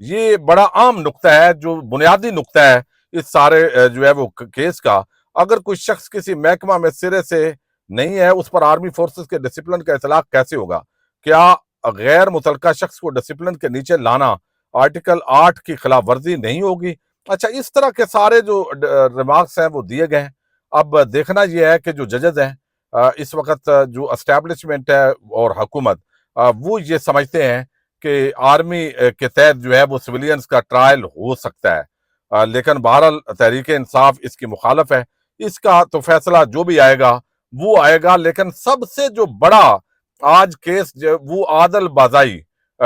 یہ بڑا عام نقطہ ہے، جو بنیادی نقطہ ہے اس سارے جو ہے وہ کیس کا۔ اگر کوئی شخص کسی محکمہ میں سرے سے نہیں ہے، اس پر آرمی فورسز کے ڈسپلن کا اطلاق کیسے ہوگا؟ کیا غیر متعلقہ شخص کو ڈسپلن کے نیچے لانا آرٹیکل 8 کی خلاف ورزی نہیں ہوگی؟ اچھا، اس طرح کے سارے جو ریمارکس ہیں وہ دیے گئے ہیں۔ اب دیکھنا یہ ہے کہ جو ججز ہیں اس وقت جو اسٹیبلشمنٹ ہے اور حکومت، وہ یہ سمجھتے ہیں کہ آرمی کے تحت جو ہے وہ سویلینز کا ٹرائل ہو سکتا ہے، لیکن بہرحال تحریک انصاف اس کی مخالف ہے۔ اس کا تو فیصلہ جو بھی آئے گا وہ آئے گا، لیکن سب سے جو بڑا آج کیس وہ عادل بازائی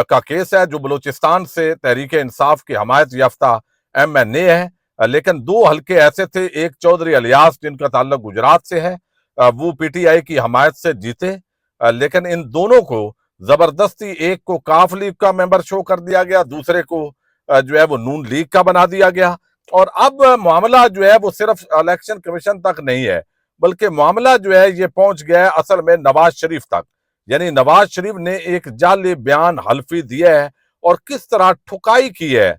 کا کیس ہے، جو بلوچستان سے تحریک انصاف کی حمایت یافتہ ایم این اے ہے، لیکن دو حلقے ایسے تھے، ایک چودھری الیاس جن کا تعلق گجرات سے ہے، وہ پی ٹی آئی کی حمایت سے جیتے، لیکن ان دونوں کو زبردستی، ایک کو کاف لیگ کا ممبر شو کر دیا گیا، دوسرے کو جو ہے وہ نون لیگ کا بنا دیا گیا۔ اور اب معاملہ جو ہے وہ صرف الیکشن کمیشن تک نہیں ہے، بلکہ معاملہ جو ہے یہ پہنچ گیا ہے اصل میں نواز شریف تک۔ یعنی نواز شریف نے ایک جعلی بیان حلفی دیا ہے اور کس طرح ٹھکائی کی ہے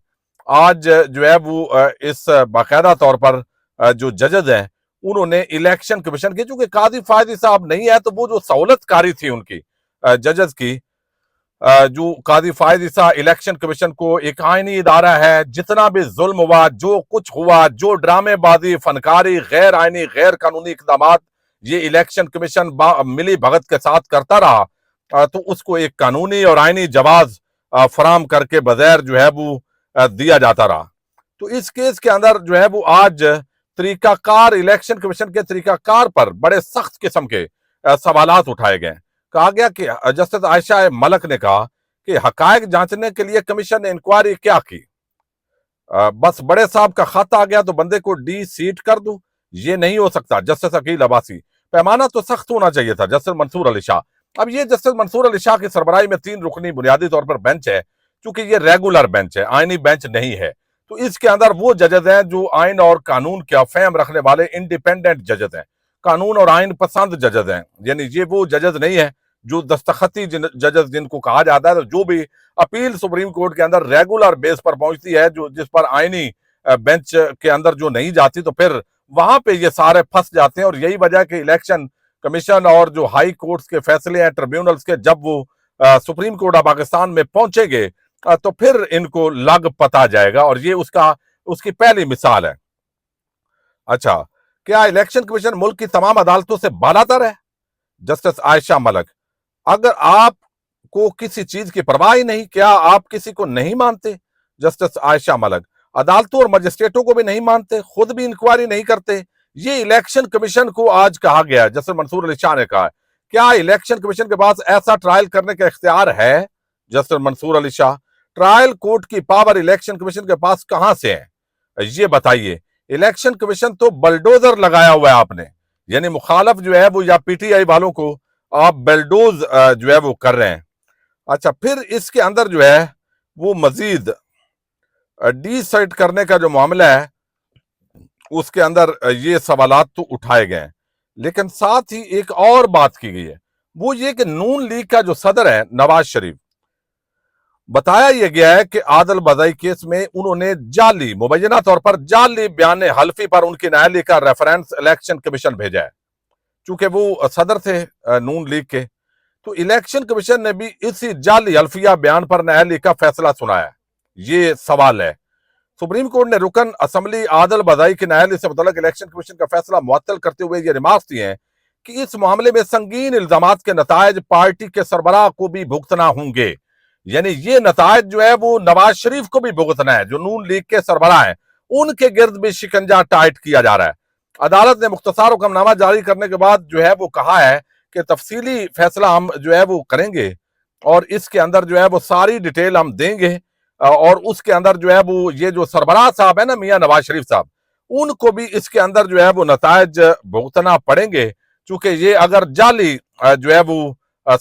آج جو ہے وہ اس باقاعدہ طور پر جو ججز ہیں انہوں نے الیکشن کمیشن کی، چونکہ قاضی فائزی صاحب نہیں ہے تو وہ جو سہولت کاری تھی ان کی ججز کی، جو قاضی فائز عیسیٰ الیکشن کمیشن کو ایک آئینی ادارہ ہے، جتنا بھی ظلم ہوا، جو کچھ ہوا، جو ڈرامے بازی، فنکاری، غیر آئینی، غیر قانونی اقدامات یہ الیکشن کمیشن ملی بھگت کے ساتھ کرتا رہا، تو اس کو ایک قانونی اور آئینی جواز فراہم کر کے بغیر جو ہے وہ دیا جاتا رہا۔ تو اس کیس کے اندر جو ہے وہ آج طریقہ کار، الیکشن کمیشن کے طریقہ کار پر بڑے سخت قسم کے سوالات اٹھائے گئے۔ کہا گیا کہ جسٹس عائشہ ملک نے کہا کہ حقائق جانچنے کے لیے کمیشن نے انکوائری کیا کی؟ بس بڑے صاحب کا خط آ گیا تو بندے کو ڈی سیٹ کر دوں، یہ نہیں ہو سکتا۔ جسٹس عقیل عباسی، پیمانہ تو سخت ہونا چاہیے تھا۔ جسٹس منصور علی شاہ، اب یہ جسٹس منصور علی شاہ کی سربراہی میں 3 رکنی بنیادی طور پر بینچ ہے، چونکہ یہ ریگولر بینچ ہے، آئینی بینچ نہیں ہے، تو اس کے اندر وہ ججز ہیں جو آئین اور قانون کا فہم رکھنے والے انڈیپینڈنٹ ججز ہیں، قانون اور آئین پسند ججز ہیں۔ یعنی یہ وہ ججز نہیں ہے جو دستخطی ججز جن کو کہا جاتا ہے، تو جو بھی اپیل سپریم کورٹ کے اندر ریگولر بیس پر پہنچتی ہے، جو جس پر آئینی بینچ کے اندر جو نہیں جاتی، تو پھر وہاں پہ یہ سارے پھنس جاتے ہیں۔ اور یہی وجہ کہ الیکشن کمیشن اور جو ہائی کورٹس کے فیصلے ہیں، ٹریبیونلز کے، جب وہ سپریم کورٹ آف پاکستان میں پہنچیں گے تو پھر ان کو لگ پتا جائے گا، اور یہ اس کی پہلی مثال ہے۔ اچھا، کیا الیکشن کمیشن ملک کی تمام عدالتوں سے بالاتر ہے؟ جسٹس عائشہ ملک، اگر آپ کو کسی چیز کی پرواہ ہی نہیں، کیا آپ کسی کو نہیں مانتے؟ جسٹس عائشہ ملک، عدالتوں اور مجسٹریٹوں کو بھی نہیں مانتے، خود بھی انکوائری نہیں کرتے؟ یہ الیکشن کمیشن کو آج کہا گیا ہے، جسٹس منصور علی شاہ نے کہا ہے۔ کیا الیکشن کمیشن کے پاس ایسا ٹرائل کرنے کا اختیار ہے؟ جسٹس منصور علی شاہ، ٹرائل کورٹ کی پاور الیکشن کمیشن کے پاس کہاں سے ہے؟ یہ بتائیے۔ الیکشن کمیشن تو بلڈوزر لگایا ہوا ہے آپ نے، یعنی مخالف جو ہے وہ یا پی ٹی آئی والوں کو آپ بیلڈوز جو ہے وہ کر رہے ہیں۔ اچھا، پھر اس کے اندر جو ہے وہ مزید ڈی سیٹ کرنے کا جو معاملہ ہے اس کے اندر یہ سوالات تو اٹھائے گئے ہیں، لیکن ساتھ ہی ایک اور بات کی گئی ہے، وہ یہ کہ نون لیگ کا جو صدر ہے نواز شریف، بتایا یہ گیا ہے کہ عادل بازائی کیس میں انہوں نے جعلی، مبینہ طور پر جعلی بیان حلفی پر ان کی نااہلی کا ریفرنس الیکشن کمیشن بھیجا ہے، چونکہ وہ صدر تھے نون لیگ کے، تو الیکشن کمیشن نے بھی اسی جعلی حلفیہ بیان پر نااہلی کا فیصلہ سنایا ہے۔ یہ سوال ہے، سپریم کورٹ نے رکن اسمبلی عادل بازائی کی نااہلی سے متعلق الیکشن کمیشن کا فیصلہ معطل کرتے ہوئے یہ ریمارکس دیے ہیں کہ اس معاملے میں سنگین الزامات کے نتائج پارٹی کے سربراہ کو بھی بھگتنا ہوں گے۔ یعنی یہ نتائج جو ہے وہ نواز شریف کو بھی بھگتنا ہے، جو نون لیگ کے سربراہ ہیں ان کے گرد بھی شکنجہ ٹائٹ کیا جا رہا ہے۔ عدالت نے مختصر حکم نامہ جاری کرنے کے بعد جو ہے وہ کہا ہے کہ تفصیلی فیصلہ ہم جو ہے وہ کریں گے، اور اس کے اندر جو ہے وہ ساری ڈیٹیل ہم دیں گے، اور اس کے اندر جو ہے وہ یہ جو سربراہ صاحب ہے نا میاں نواز شریف صاحب، ان کو بھی اس کے اندر جو ہے وہ نتائج بھگتنا پڑیں گے، چونکہ یہ اگر جعلی جو ہے وہ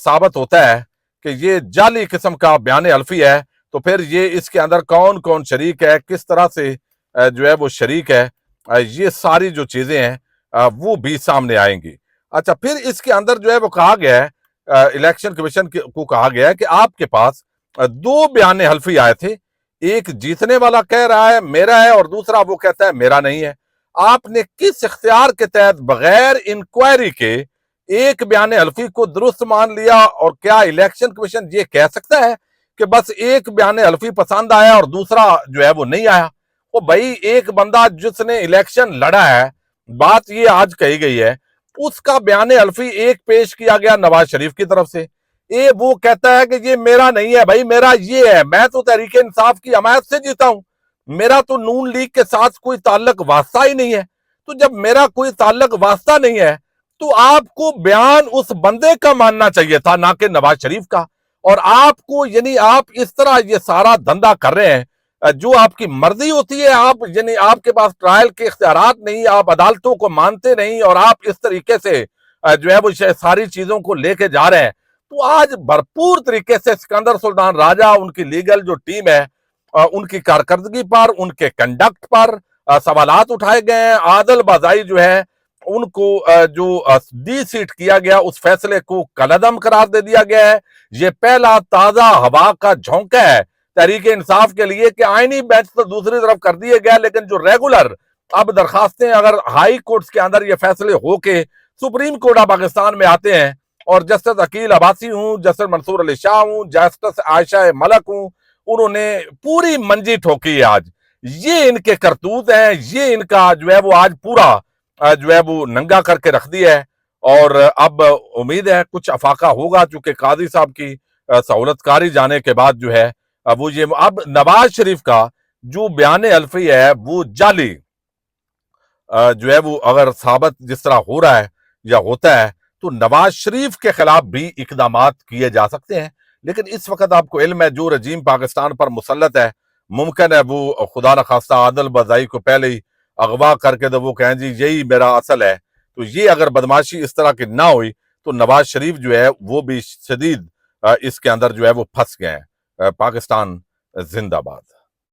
ثابت ہوتا ہے کہ یہ جعلی قسم کا بیان حلفی ہے، تو پھر یہ اس کے اندر کون کون شریک ہے، کس طرح سے جو ہے وہ شریک ہے، یہ ساری جو چیزیں ہیں وہ بھی سامنے آئیں گی۔ اچھا، پھر اس کے اندر جو ہے وہ کہا گیا ہے، الیکشن کمیشن کو کہا گیا ہے کہ آپ کے پاس 2 بیان حلفی آئے تھے، ایک جیتنے والا کہہ رہا ہے میرا ہے اور دوسرا وہ کہتا ہے میرا نہیں ہے. آپ نے کس اختیار کے تحت بغیر انکوائری کے ایک بیان حلفی کو درست مان لیا؟ اور کیا الیکشن کمیشن یہ کہہ سکتا ہے کہ بس ایک بیان حلفی پسند آیا اور دوسرا جو ہے وہ نہیں آیا؟ وہ بھائی ایک بندہ جس نے الیکشن لڑا ہے، بات یہ آج کہی گئی ہے، اس کا بیان حلفی ایک پیش کیا گیا نواز شریف کی طرف سے، وہ کہتا ہے کہ یہ میرا نہیں ہے، بھائی میرا یہ ہے، میں تو تحریک انصاف کی حمایت سے جیتا ہوں، میرا تو نون لیگ کے ساتھ کوئی تعلق واسطہ ہی نہیں ہے. تو جب میرا کوئی تعلق واسطہ نہیں ہے تو آپ کو بیان اس بندے کا ماننا چاہیے تھا، نہ کہ نواز شریف کا. اور آپ کو یعنی آپ اس طرح یہ سارا دھندا کر رہے ہیں، جو آپ کی مرضی ہوتی ہے، آپ یعنی آپ کے پاس ٹرائل کے اختیارات نہیں، آپ عدالتوں کو مانتے نہیں، اور آپ اس طریقے سے جو ہے وہ ساری چیزوں کو لے کے جا رہے ہیں. تو آج بھرپور طریقے سے سکندر سلطان راجہ، ان کی لیگل جو ٹیم ہے، ان کی کارکردگی پر، ان کے کنڈکٹ پر سوالات اٹھائے گئے ہیں. عادل بازائی جو ہے ان کو جو ڈی سیٹ کیا گیا، اس فیصلے کو کالعدم قرار دے دیا گیا ہے. یہ پہلا تازہ ہوا کا جھونکا ہے تحریک انصاف کے لیے کہ آئینی بینچ تو دوسری طرف کر دیے گیا، لیکن جو ریگولر اب درخواستیں اگر ہائی کورٹس کے اندر یہ فیصلے ہو کے سپریم کورٹ پاکستان میں آتے ہیں، اور جسٹس عقیل عباسی ہوں، جسٹس منصور علی شاہ ہوں، جسٹس عائشہ ملک ہوں، انہوں نے پوری منجی ٹھوکی ہے. آج یہ ان کے کرتوت ہیں، یہ ان کا جو ہے وہ آج پورا جو ہے وہ ننگا کر کے رکھ دیا ہے. اور اب امید ہے کچھ افاقہ ہوگا، چونکہ قاضی صاحب کی سہولت کاری جانے کے بعد جو ہے وہ یہ اب نواز شریف کا جو بیان حلفی ہے وہ جعلی جو ہے وہ اگر ثابت جس طرح ہو رہا ہے یا ہوتا ہے تو نواز شریف کے خلاف بھی اقدامات کیے جا سکتے ہیں. لیکن اس وقت آپ کو علم ہے جو رجیم پاکستان پر مسلط ہے، ممکن ہے وہ خدا نخواستہ عادل بازائی کو پہلے ہی اغوا کر کے تو وہ کہیں جی یہی میرا اصل ہے. تو یہ اگر بدماشی اس طرح کی نہ ہوئی تو نواز شریف جو ہے وہ بھی شدید اس کے اندر جو ہے وہ پھنس گئے ہیں. پاکستان زندہ باد.